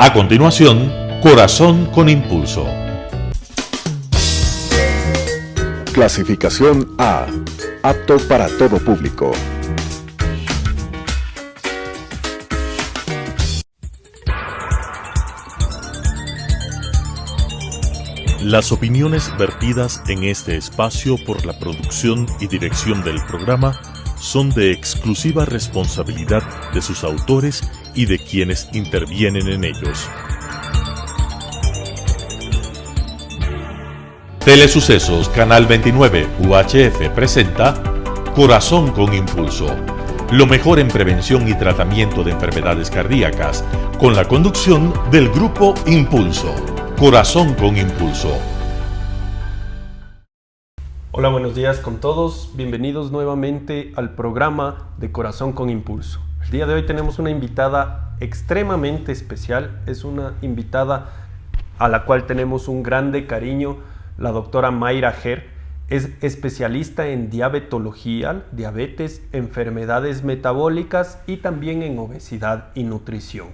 A continuación, Corazón con Impulso. Clasificación A. Apto para todo público. Las opiniones vertidas en este espacio por la producción y dirección del programa son de exclusiva responsabilidad de sus autores y de quienes intervienen en ellos. Telesucesos Canal 29 UHF presenta Corazón con Impulso, lo mejor en prevención y tratamiento de enfermedades cardíacas, con la conducción del Grupo Impulso. Corazón con Impulso. Hola, buenos días con todos. Bienvenidos nuevamente al programa de Corazón con Impulso. El día de hoy tenemos una invitada extremadamente especial. Es una invitada a la cual tenemos un grande cariño, la doctora Mayra Ger. Es especialista en diabetología, diabetes, enfermedades metabólicas y también en obesidad y nutrición.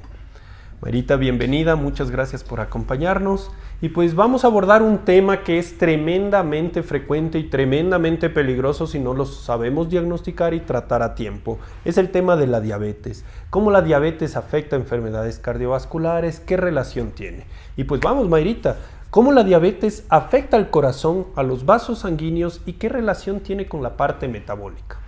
Marita, bienvenida, muchas gracias por acompañarnos. Y pues vamos a abordar un tema que es tremendamente frecuente y tremendamente peligroso si no lo sabemos diagnosticar y tratar a tiempo. Es el tema de la diabetes. ¿Cómo la diabetes afecta a enfermedades cardiovasculares? ¿Qué relación tiene? Y pues vamos, Mayrita, ¿cómo la diabetes afecta al corazón, a los vasos sanguíneos y qué relación tiene con la parte metabólica?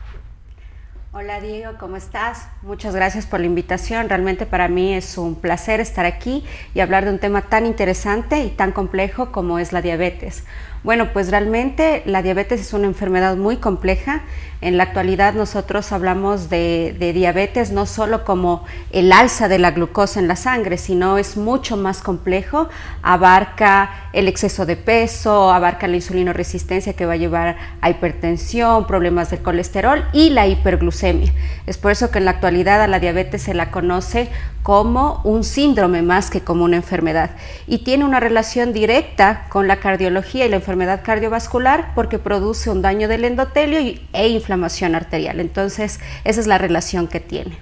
Hola Diego, ¿cómo estás? Muchas gracias por la invitación. Realmente para mí es un placer estar aquí y hablar de un tema tan interesante y tan complejo como es la diabetes. Bueno, pues realmente la diabetes es una enfermedad muy compleja. En la actualidad nosotros hablamos de diabetes no solo como el alza de la glucosa en la sangre, sino es mucho más complejo. Abarca el exceso de peso, abarca la insulinoresistencia que va a llevar a hipertensión, problemas del colesterol y la hiperglucemia. Es por eso que en la actualidad a la diabetes se la conoce como un síndrome más que como una enfermedad. Y tiene una relación directa con la cardiología y la enfermedad cardiovascular porque produce un daño del endotelio e inflamación arterial. Entonces, esa es la relación que tiene.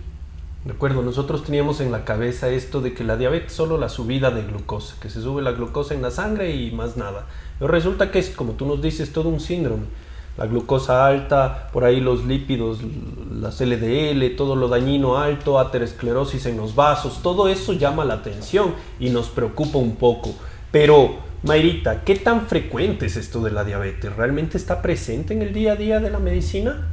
De acuerdo, nosotros teníamos en la cabeza esto de que la diabetes es solo la subida de glucosa, que se sube la glucosa en la sangre y más nada. Pero resulta que es, como tú nos dices, todo un síndrome. La glucosa alta, por ahí los lípidos, las LDL, todo lo dañino alto, aterosclerosis en los vasos, todo eso llama la atención y nos preocupa un poco. Pero, Mayrita, ¿qué tan frecuente es esto de la diabetes? ¿Realmente está presente en el día a día de la medicina?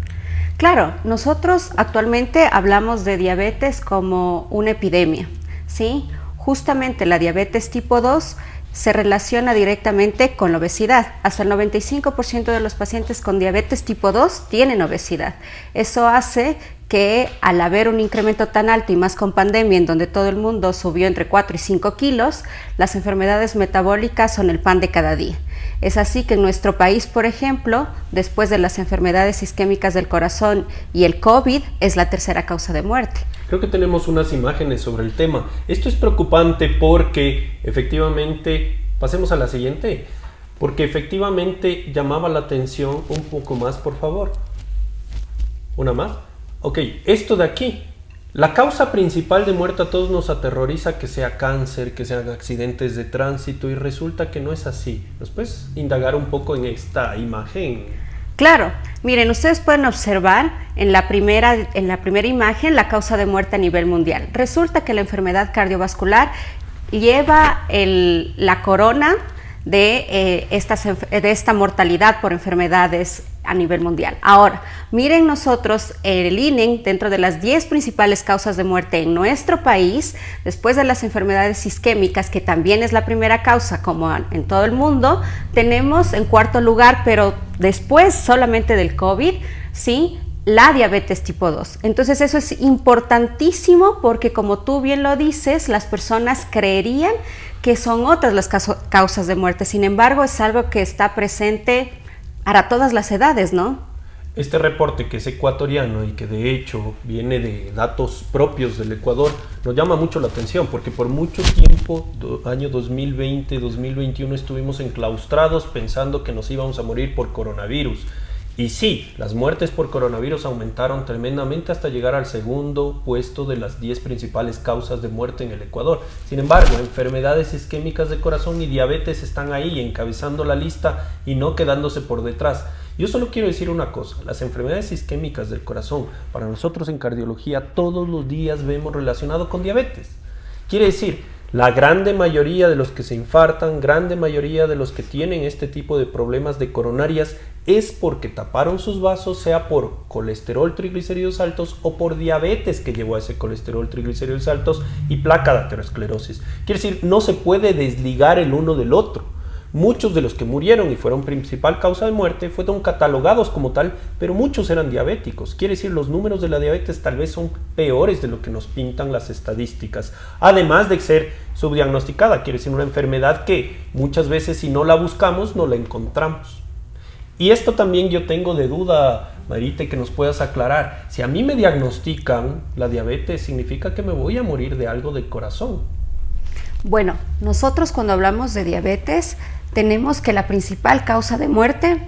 Claro, nosotros actualmente hablamos de diabetes como una epidemia, ¿sí? Justamente la diabetes tipo 2 se relaciona directamente con la obesidad. Hasta el 95% de los pacientes con diabetes tipo 2 tienen obesidad. Eso hace que al haber un incremento tan alto y más con pandemia en donde todo el mundo subió entre 4 y 5 kilos, las enfermedades metabólicas son el pan de cada día. Es así que en nuestro país, por ejemplo, después de las enfermedades isquémicas del corazón y el COVID, es la tercera causa de muerte. Creo que tenemos unas imágenes sobre el tema. Esto es preocupante porque efectivamente, pasemos a la siguiente, porque efectivamente llamaba la atención un poco más, por favor. ¿Una más? Ok, esto de aquí. La causa principal de muerte a todos nos aterroriza que sea cáncer, que sean accidentes de tránsito y resulta que no es así. ¿Nos puedes indagar un poco en esta imagen? Claro, miren, ustedes pueden observar en la primera imagen la causa de muerte a nivel mundial. Resulta que la enfermedad cardiovascular lleva la corona de esta mortalidad por enfermedades a nivel mundial. Ahora, miren nosotros el INE dentro de las 10 principales causas de muerte en nuestro país, después de las enfermedades isquémicas, que también es la primera causa como en todo el mundo, tenemos en cuarto lugar, pero después solamente del COVID, ¿sí?, la diabetes tipo 2. Entonces eso es importantísimo porque, como tú bien lo dices, las personas creerían que son otras las causas de muerte. Sin embargo, es algo que está presente para todas las edades, ¿no? Este reporte, que es ecuatoriano y que de hecho viene de datos propios del Ecuador, nos llama mucho la atención porque por mucho tiempo, año 2020, 2021, estuvimos enclaustrados pensando que nos íbamos a morir por coronavirus. Y sí, las muertes por coronavirus aumentaron tremendamente hasta llegar al segundo puesto de las 10 principales causas de muerte en el Ecuador. Sin embargo, enfermedades isquémicas de corazón y diabetes están ahí encabezando la lista y no quedándose por detrás. Yo solo quiero decir una cosa, las enfermedades isquémicas del corazón, para nosotros en cardiología todos los días vemos relacionado con diabetes. Quiere decir, la grande mayoría de los que se infartan, grande mayoría de los que tienen este tipo de problemas de coronarias es porque taparon sus vasos, sea por colesterol, triglicéridos altos o por diabetes que llevó a ese colesterol, triglicéridos altos y placa de aterosclerosis. Quiere decir, no se puede desligar el uno del otro. Muchos de los que murieron y fueron principal causa de muerte fueron catalogados como tal, pero muchos eran diabéticos. Quiere decir, los números de la diabetes tal vez son peores de lo que nos pintan las estadísticas. Además de ser subdiagnosticada, quiere decir una enfermedad que muchas veces si no la buscamos no la encontramos. Y esto también yo tengo de duda, Marita, que nos puedas aclarar. Si a mí me diagnostican la diabetes, ¿significa que me voy a morir de algo del corazón? Bueno, nosotros cuando hablamos de diabetes tenemos que la principal causa de muerte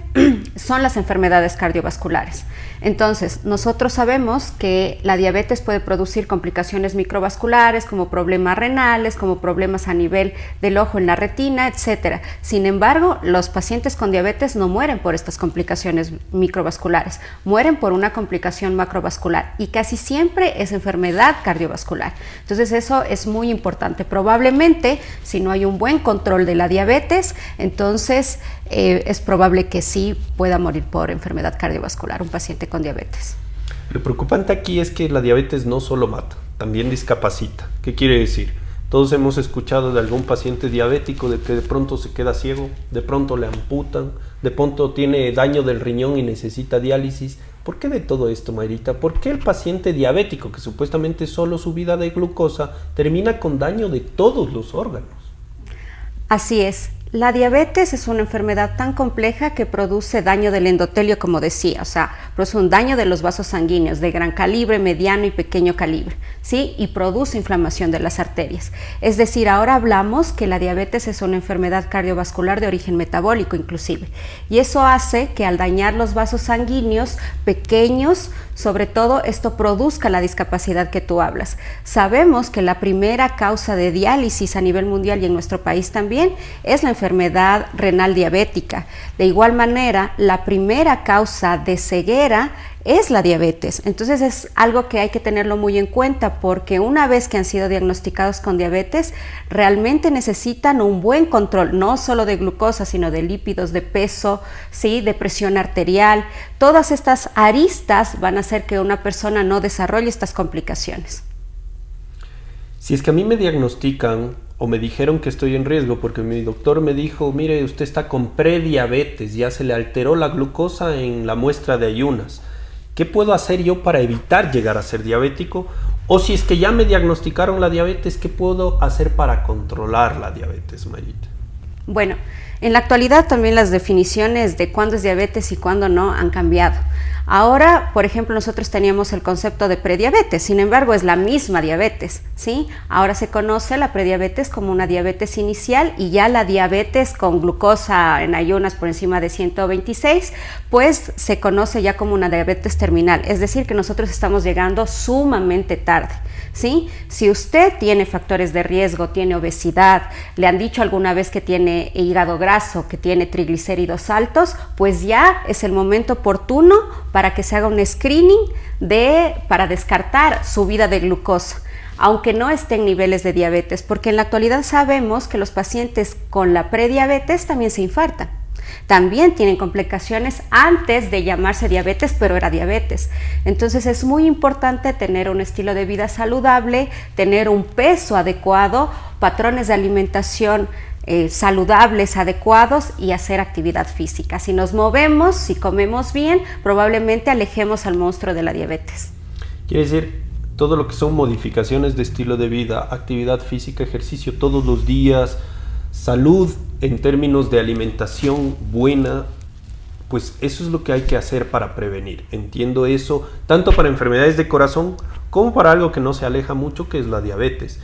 son las enfermedades cardiovasculares. Entonces, nosotros sabemos que la diabetes puede producir complicaciones microvasculares, como problemas renales, como problemas a nivel del ojo en la retina, etc. Sin embargo, los pacientes con diabetes no mueren por estas complicaciones microvasculares, mueren por una complicación macrovascular y casi siempre es enfermedad cardiovascular. Entonces, eso es muy importante. Probablemente, si no hay un buen control de la diabetes, entonces es probable que sí pueda morir por enfermedad cardiovascular un paciente con diabetes. Lo preocupante aquí es que la diabetes no solo mata, también discapacita. ¿Qué quiere decir? Todos hemos escuchado de algún paciente diabético de que de pronto se queda ciego, de pronto le amputan, de pronto tiene daño del riñón y necesita diálisis. ¿Por qué de todo esto, Mayrita? ¿Por qué el paciente diabético, que supuestamente solo subida de glucosa, termina con daño de todos los órganos? Así es. La diabetes es una enfermedad tan compleja que produce daño del endotelio, como decía, o sea, produce un daño de los vasos sanguíneos de gran calibre, mediano y pequeño calibre, ¿sí? Y produce inflamación de las arterias. Es decir, ahora hablamos que la diabetes es una enfermedad cardiovascular de origen metabólico inclusive, y eso hace que al dañar los vasos sanguíneos pequeños, sobre todo esto produzca la discapacidad que tú hablas. Sabemos que la primera causa de diálisis a nivel mundial y en nuestro país también es la enfermedad renal diabética. De igual manera, la primera causa de ceguera es la diabetes. Entonces es algo que hay que tenerlo muy en cuenta, porque una vez que han sido diagnosticados con diabetes, realmente necesitan un buen control, no solo de glucosa, sino de lípidos, de peso, ¿sí? De presión arterial. Todas estas aristas van a hacer que una persona no desarrolle estas complicaciones. Si es que a mí me diagnostican o me dijeron que estoy en riesgo porque mi doctor me dijo, mire, usted está con prediabetes, ya se le alteró la glucosa en la muestra de ayunas, ¿qué puedo hacer yo para evitar llegar a ser diabético? O si es que ya me diagnosticaron la diabetes, ¿qué puedo hacer para controlar la diabetes, Marita? Bueno, en la actualidad también las definiciones de cuándo es diabetes y cuándo no han cambiado. Ahora, por ejemplo, nosotros teníamos el concepto de prediabetes, sin embargo es la misma diabetes, ¿sí? Ahora se conoce la prediabetes como una diabetes inicial, y ya la diabetes con glucosa en ayunas por encima de 126, pues se conoce ya como una diabetes terminal, es decir, que nosotros estamos llegando sumamente tarde, ¿sí? Si usted tiene factores de riesgo, tiene obesidad, le han dicho alguna vez que tiene hígado graso, que tiene triglicéridos altos, pues ya es el momento oportuno para que se haga un screening para descartar subida de glucosa, aunque no esté en niveles de diabetes, porque en la actualidad sabemos que los pacientes con la prediabetes también se infartan. También tienen complicaciones antes de llamarse diabetes, pero era diabetes. Entonces es muy importante tener un estilo de vida saludable, tener un peso adecuado, patrones de alimentación saludables, adecuados, y hacer actividad física. Si nos movemos, si comemos bien, probablemente alejemos al monstruo de la diabetes. Quiere decir, todo lo que son modificaciones de estilo de vida, actividad física, ejercicio todos los días, salud en términos de alimentación buena, pues eso es lo que hay que hacer para prevenir. Entiendo eso, tanto para enfermedades de corazón como para algo que no se aleja mucho, que es la diabetes.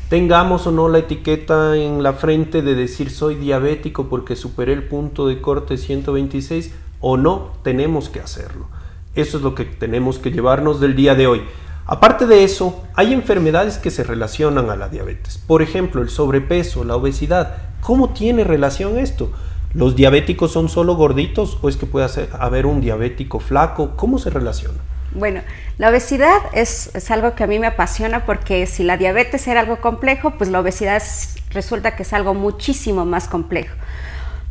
Tengamos o no la etiqueta en la frente de decir soy diabético porque superé el punto de corte 126, o no tenemos que hacerlo. Eso es lo que tenemos que llevarnos del día de hoy. Aparte de eso, hay enfermedades que se relacionan a la diabetes. Por ejemplo, el sobrepeso, la obesidad. ¿Cómo tiene relación esto? ¿Los diabéticos son solo gorditos o es que puede haber un diabético flaco? ¿Cómo se relaciona? Bueno, la obesidad es algo que a mí me apasiona porque si la diabetes era algo complejo, pues la obesidad resulta que es algo muchísimo más complejo.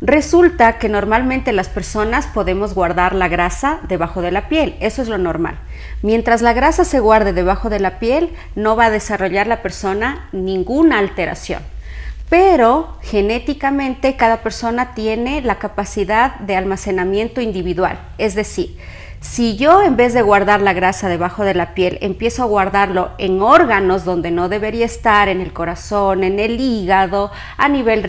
Resulta que normalmente las personas podemos guardar la grasa debajo de la piel, eso es lo normal. Mientras la grasa se guarde debajo de la piel, no va a desarrollar la persona ninguna alteración. Pero genéticamente cada persona tiene la capacidad de almacenamiento individual, es decir, si yo en vez de guardar la grasa debajo de la piel empiezo a guardarlo en órganos donde no debería estar, en el corazón, en el hígado, a nivel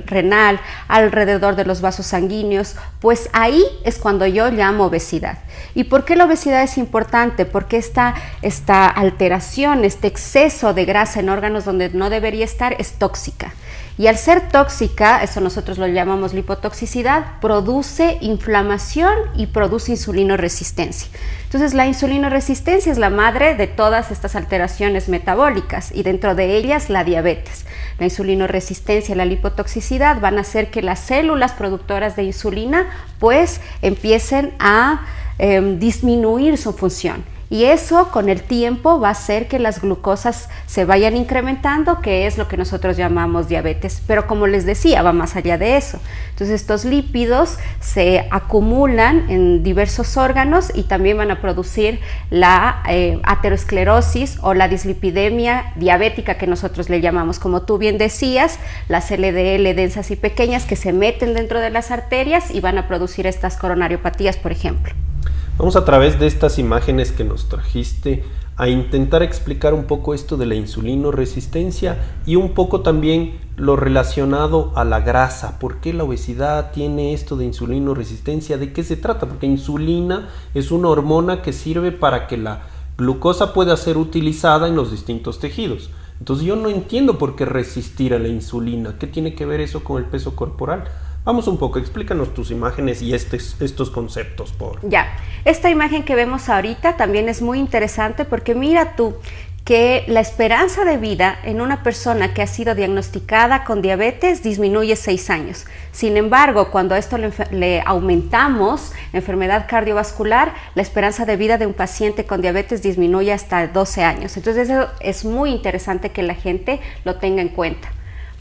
renal, alrededor de los vasos sanguíneos, pues ahí es cuando yo llamo obesidad. ¿Y por qué la obesidad es importante? Porque esta alteración, este exceso de grasa en órganos donde no debería estar es tóxica. Y al ser tóxica, eso nosotros lo llamamos lipotoxicidad, produce inflamación y produce insulinoresistencia. Entonces la insulinoresistencia es la madre de todas estas alteraciones metabólicas y dentro de ellas la diabetes. La insulinoresistencia y la lipotoxicidad van a hacer que las células productoras de insulina pues empiecen a disminuir su función. Y eso con el tiempo va a hacer que las glucosas se vayan incrementando, que es lo que nosotros llamamos diabetes. Pero como les decía, va más allá de eso. Entonces estos lípidos se acumulan en diversos órganos y también van a producir la aterosclerosis o la dislipidemia diabética que nosotros le llamamos. Como tú bien decías, las LDL densas y pequeñas que se meten dentro de las arterias y van a producir estas coronariopatías, por ejemplo. Vamos a través de estas imágenes que nos trajiste a intentar explicar un poco esto de la insulinoresistencia y un poco también lo relacionado a la grasa. ¿Por qué la obesidad tiene esto de insulinoresistencia? ¿De qué se trata? Porque insulina es una hormona que sirve para que la glucosa pueda ser utilizada en los distintos tejidos. Entonces yo no entiendo por qué resistir a la insulina. ¿Qué tiene que ver eso con el peso corporal? Vamos un poco, explícanos tus imágenes y estos conceptos, por. Ya, esta imagen que vemos ahorita también es muy interesante porque mira tú que la esperanza de vida en una persona que ha sido diagnosticada con diabetes disminuye 6 años. Sin embargo, cuando a esto le aumentamos enfermedad cardiovascular, la esperanza de vida de un paciente con diabetes disminuye hasta 12 años. Entonces eso es muy interesante que la gente lo tenga en cuenta.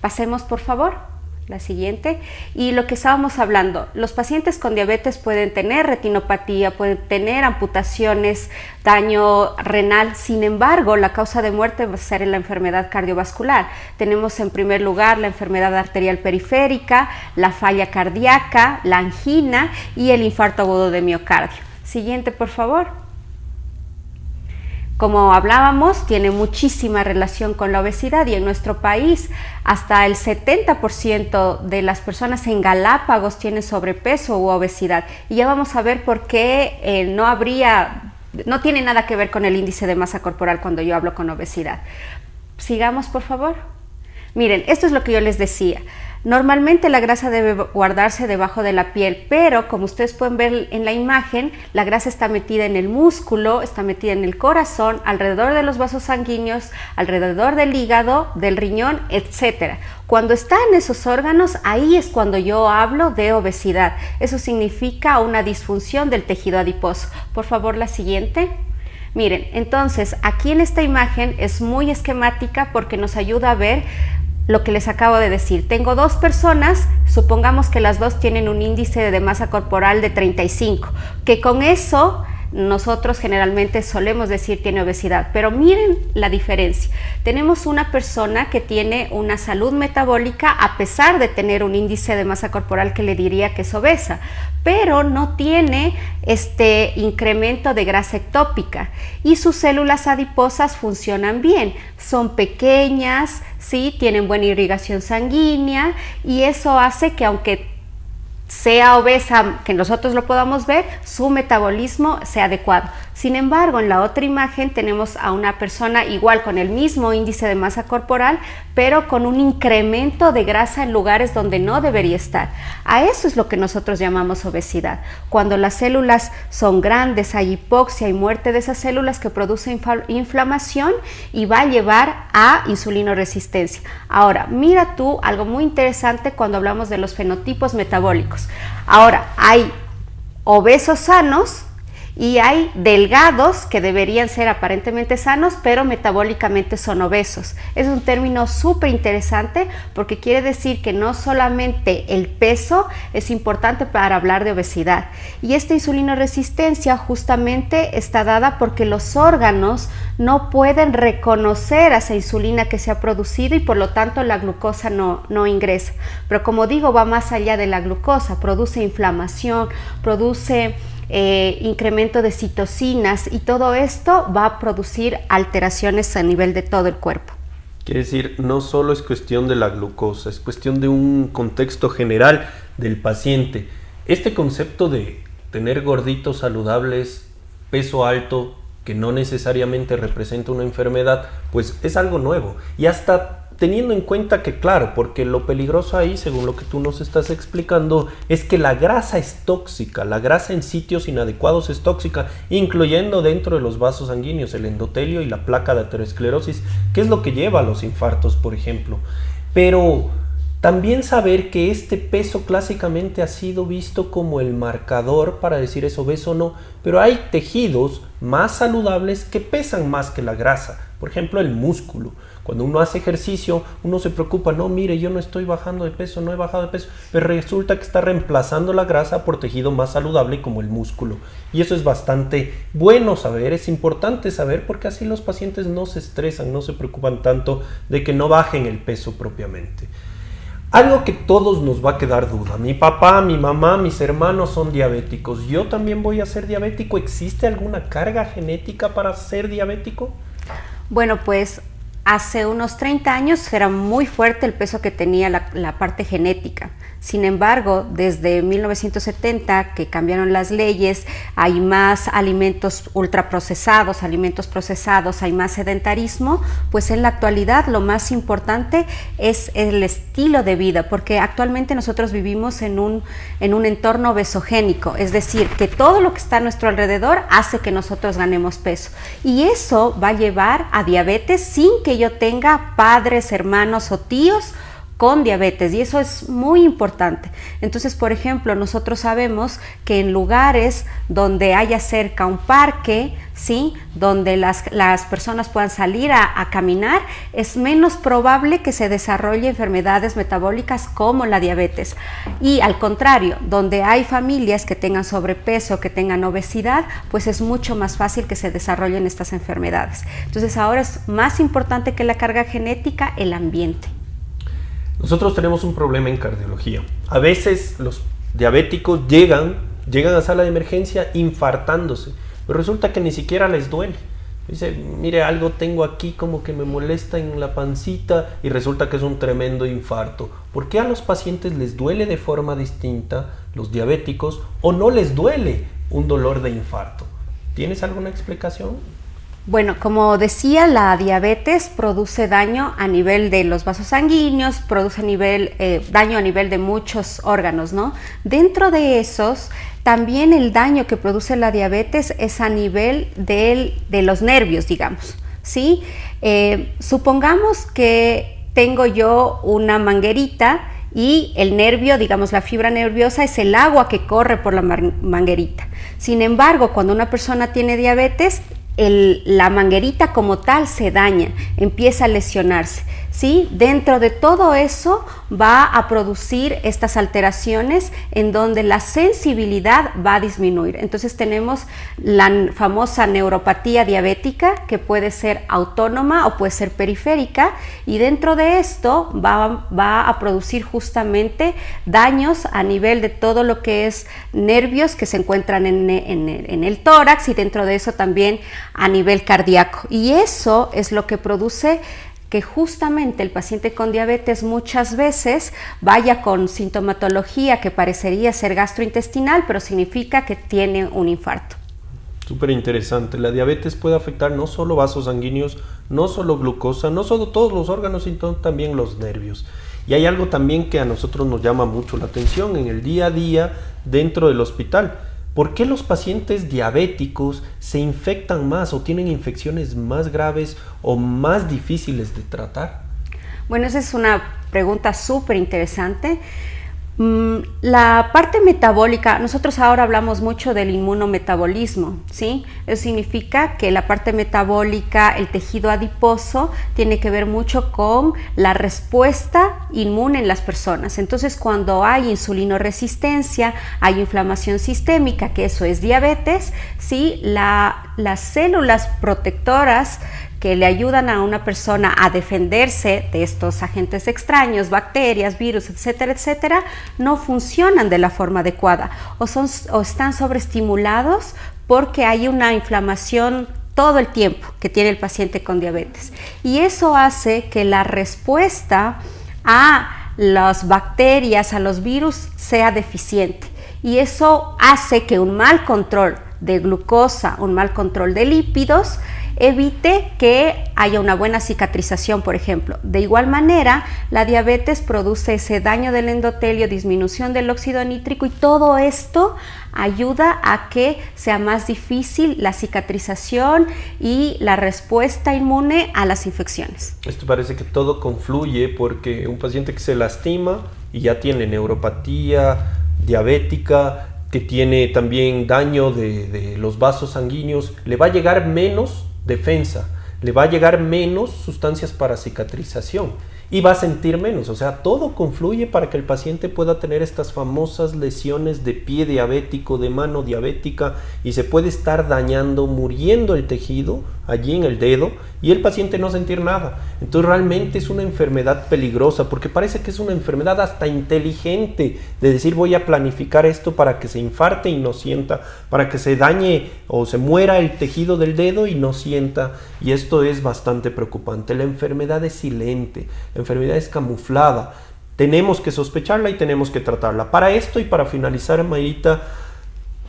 Pasemos, por favor. La siguiente. Y lo que estábamos hablando, los pacientes con diabetes pueden tener retinopatía, pueden tener amputaciones, daño renal. Sin embargo, la causa de muerte va a ser en la enfermedad cardiovascular. Tenemos en primer lugar la enfermedad arterial periférica, la falla cardíaca, la angina y el infarto agudo de miocardio. Siguiente, por favor. Como hablábamos, tiene muchísima relación con la obesidad y en nuestro país hasta el 70% de las personas en Galápagos tienen sobrepeso u obesidad. Y ya vamos a ver por qué no tiene nada que ver con el índice de masa corporal cuando yo hablo con obesidad. Sigamos, por favor. Miren, esto es lo que yo les decía. Normalmente la grasa debe guardarse debajo de la piel, pero como ustedes pueden ver en la imagen, la grasa está metida en el músculo, está metida en el corazón, alrededor de los vasos sanguíneos, alrededor del hígado, del riñón, etc. Cuando está en esos órganos, ahí es cuando yo hablo de obesidad. Eso significa una disfunción del tejido adiposo. Por favor, la siguiente. Miren, entonces aquí en esta imagen es muy esquemática porque nos ayuda a ver lo que les acabo de decir. Tengo dos personas, supongamos que las dos tienen un índice de masa corporal de 35, que con eso nosotros generalmente solemos decir tiene obesidad, pero miren la diferencia. Tenemos una persona que tiene una salud metabólica a pesar de tener un índice de masa corporal que le diría que es obesa, pero no tiene este incremento de grasa ectópica y sus células adiposas funcionan bien, son pequeñas, ¿sí? Tienen buena irrigación sanguínea y eso hace que aunque sea obesa, que nosotros lo podamos ver, su metabolismo sea adecuado. Sin embargo, en la otra imagen tenemos a una persona igual con el mismo índice de masa corporal, pero con un incremento de grasa en lugares donde no debería estar. A eso es lo que nosotros llamamos obesidad. Cuando las células son grandes, hay hipoxia y muerte de esas células que producen inflamación y va a llevar a insulinoresistencia. Ahora, mira tú algo muy interesante cuando hablamos de los fenotipos metabólicos. Ahora, hay obesos sanos y hay delgados que deberían ser aparentemente sanos, pero metabólicamente son obesos. Es un término súper interesante porque quiere decir que no solamente el peso es importante para hablar de obesidad. Y esta insulinoresistencia justamente está dada porque los órganos no pueden reconocer a esa insulina que se ha producido y por lo tanto la glucosa no ingresa. Pero como digo, va más allá de la glucosa, produce inflamación, produce incremento de citocinas y todo esto va a producir alteraciones a nivel de todo el cuerpo. Quiere decir, no solo es cuestión de la glucosa, es cuestión de un contexto general del paciente. Este concepto de tener gorditos saludables, peso alto, que no necesariamente representa una enfermedad, pues es algo nuevo. Y hasta teniendo en cuenta que, claro, porque lo peligroso ahí, según lo que tú nos estás explicando, es que la grasa es tóxica, la grasa en sitios inadecuados es tóxica, incluyendo dentro de los vasos sanguíneos, el endotelio y la placa de aterosclerosis, que es lo que lleva a los infartos, por ejemplo. Pero también saber que este peso clásicamente ha sido visto como el marcador para decir es obeso o no, pero hay tejidos más saludables que pesan más que la grasa, por ejemplo el músculo. Cuando uno hace ejercicio, uno se preocupa, no, mire, yo no estoy bajando de peso, no he bajado de peso, pero resulta que está reemplazando la grasa por tejido más saludable como el músculo. Y eso es bastante bueno saber, es importante saber, porque así los pacientes no se estresan, no se preocupan tanto de que no bajen el peso propiamente. Algo que todos nos va a quedar duda, mi papá, mi mamá, mis hermanos son diabéticos, ¿yo también voy a ser diabético? ¿Existe alguna carga genética para ser diabético? Bueno, pues hace unos 30 años era muy fuerte el peso que tenía la parte genética. Sin embargo, desde 1970 que cambiaron las leyes, hay más alimentos ultraprocesados, alimentos procesados, hay más sedentarismo, pues en la actualidad lo más importante es el estilo de vida, porque actualmente nosotros vivimos en un entorno obesogénico, es decir, que todo lo que está a nuestro alrededor hace que nosotros ganemos peso. Y eso va a llevar a diabetes sin que yo tenga padres, hermanos o tíos con diabetes, y eso es muy importante. Entonces, por ejemplo, nosotros sabemos que en lugares donde haya cerca un parque, ¿sí?, donde las personas puedan salir a caminar, es menos probable que se desarrolle enfermedades metabólicas como la diabetes. Y al contrario, donde hay familias que tengan sobrepeso, que tengan obesidad, pues es mucho más fácil que se desarrollen estas enfermedades. Entonces, ahora es más importante que la carga genética, el ambiente. Nosotros tenemos un problema en cardiología. A veces los diabéticos llegan a sala de emergencia infartándose, pero resulta que ni siquiera les duele. Dice, mire, algo tengo aquí como que me molesta en la pancita, y resulta que es un tremendo infarto. ¿Por qué a los pacientes les duele de forma distinta, los diabéticos, o no les duele un dolor de infarto? ¿Tienes alguna explicación? Bueno, como decía, la diabetes produce daño a nivel de los vasos sanguíneos, produce daño a nivel de muchos órganos, ¿no? Dentro de esos, también el daño que produce la diabetes es a nivel de los nervios, digamos, ¿sí? Supongamos que tengo yo una manguerita y el nervio, digamos la fibra nerviosa, es el agua que corre por la manguerita. Sin embargo, cuando una persona tiene diabetes, la manguerita como tal se daña, empieza a lesionarse, ¿sí? Dentro de todo eso va a producir estas alteraciones en donde la sensibilidad va a disminuir. Entonces tenemos la famosa neuropatía diabética, que puede ser autónoma o puede ser periférica, y dentro de esto va a producir justamente daños a nivel de todo lo que es nervios que se encuentran en el tórax, y dentro de eso también a nivel cardíaco. Y eso es lo que produce que justamente el paciente con diabetes muchas veces vaya con sintomatología que parecería ser gastrointestinal, pero significa que tiene un infarto. Súper interesante. La diabetes puede afectar no solo vasos sanguíneos, no solo glucosa, no solo todos los órganos, sino también los nervios. Y hay algo también que a nosotros nos llama mucho la atención en el día a día dentro del hospital. ¿Por qué los pacientes diabéticos se infectan más o tienen infecciones más graves o más difíciles de tratar? Bueno, esa es una pregunta súper interesante. La parte metabólica, nosotros ahora hablamos mucho del inmunometabolismo, ¿sí? Eso significa que la parte metabólica, el tejido adiposo, tiene que ver mucho con la respuesta inmune en las personas. Entonces, cuando hay insulinoresistencia, hay inflamación sistémica, que eso es diabetes, ¿sí? Las células protectoras que le ayudan a una persona a defenderse de estos agentes extraños, bacterias, virus, etcétera, etcétera, no funcionan de la forma adecuada o están sobreestimulados porque hay una inflamación todo el tiempo que tiene el paciente con diabetes. Y eso hace que la respuesta a las bacterias, a los virus, sea deficiente. Y eso hace que un mal control de glucosa, un mal control de lípidos, evite que haya una buena cicatrización, por ejemplo. De igual manera, la diabetes produce ese daño del endotelio, disminución del óxido nítrico, y todo esto ayuda a que sea más difícil la cicatrización y la respuesta inmune a las infecciones. Esto parece que todo confluye, porque un paciente que se lastima y ya tiene neuropatía diabética, que tiene también daño de los vasos sanguíneos, le va a llegar menos defensa, le va a llegar menos sustancias para cicatrización y va a sentir menos. O sea, todo confluye para que el paciente pueda tener estas famosas lesiones de pie diabético, de mano diabética, y se puede estar dañando, muriendo el tejido allí en el dedo y el paciente no sentir nada. Entonces realmente es una enfermedad peligrosa, porque parece que es una enfermedad hasta inteligente, de decir voy a planificar esto para que se infarte y no sienta, para que se dañe o se muera el tejido del dedo y no sienta, y esto es bastante preocupante. La enfermedad es silente, la enfermedad es camuflada, tenemos que sospecharla y tenemos que tratarla. Para esto y para finalizar, Mayrita,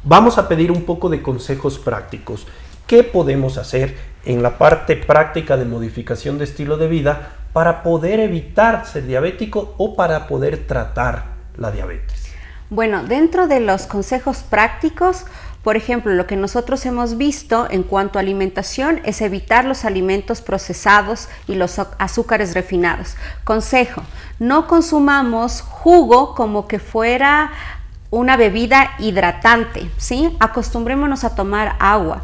vamos a pedir un poco de consejos prácticos. ¿Qué podemos hacer en la parte práctica de modificación de estilo de vida para poder evitar ser diabético o para poder tratar la diabetes? Bueno, dentro de los consejos prácticos, por ejemplo, lo que nosotros hemos visto en cuanto a alimentación es evitar los alimentos procesados y los azúcares refinados. Consejo: no consumamos jugo como que fuera una bebida hidratante, ¿sí? Acostumbrémonos a tomar agua.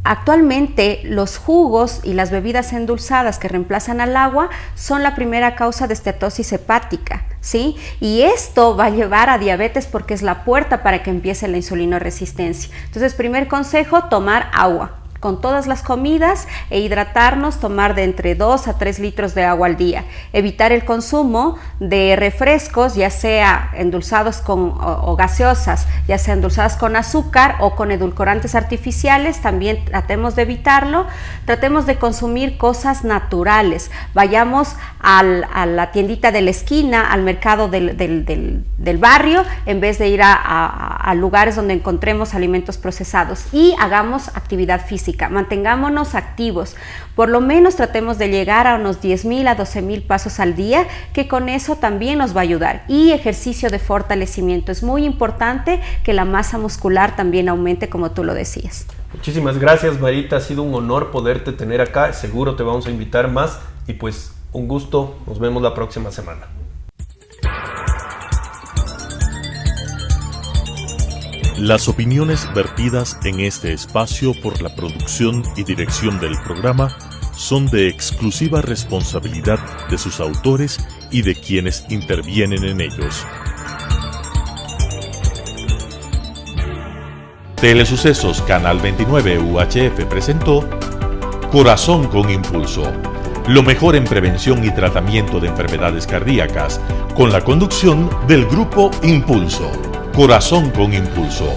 Actualmente los jugos y las bebidas endulzadas que reemplazan al agua son la primera causa de esteatosis hepática, ¿sí? Y esto va a llevar a diabetes porque es la puerta para que empiece la insulinoresistencia. Entonces, primer consejo: tomar agua con todas las comidas e hidratarnos, tomar de entre 2 a 3 litros de agua al día. Evitar el consumo de refrescos, ya sea endulzados o gaseosas, ya sea endulzadas con azúcar o con edulcorantes artificiales, también tratemos de evitarlo. Tratemos de consumir cosas naturales. Vayamos a la tiendita de la esquina, al mercado del barrio, en vez de ir a lugares donde encontremos alimentos procesados, y hagamos actividad física. Mantengámonos activos, por lo menos tratemos de llegar a unos 10,000 a 12,000 pasos al día, que con eso también nos va a ayudar. Y ejercicio de fortalecimiento, es muy importante que la masa muscular también aumente, como tú lo decías. Muchísimas gracias, Mayrita, ha sido un honor poderte tener acá, seguro te vamos a invitar más, y pues un gusto, nos vemos la próxima semana. Las opiniones vertidas en este espacio por la producción y dirección del programa son de exclusiva responsabilidad de sus autores y de quienes intervienen en ellos. Telesucesos Canal 29 UHF presentó Corazón con Impulso, lo mejor en prevención y tratamiento de enfermedades cardíacas, con la conducción del Grupo Impulso. Corazón con Impulso.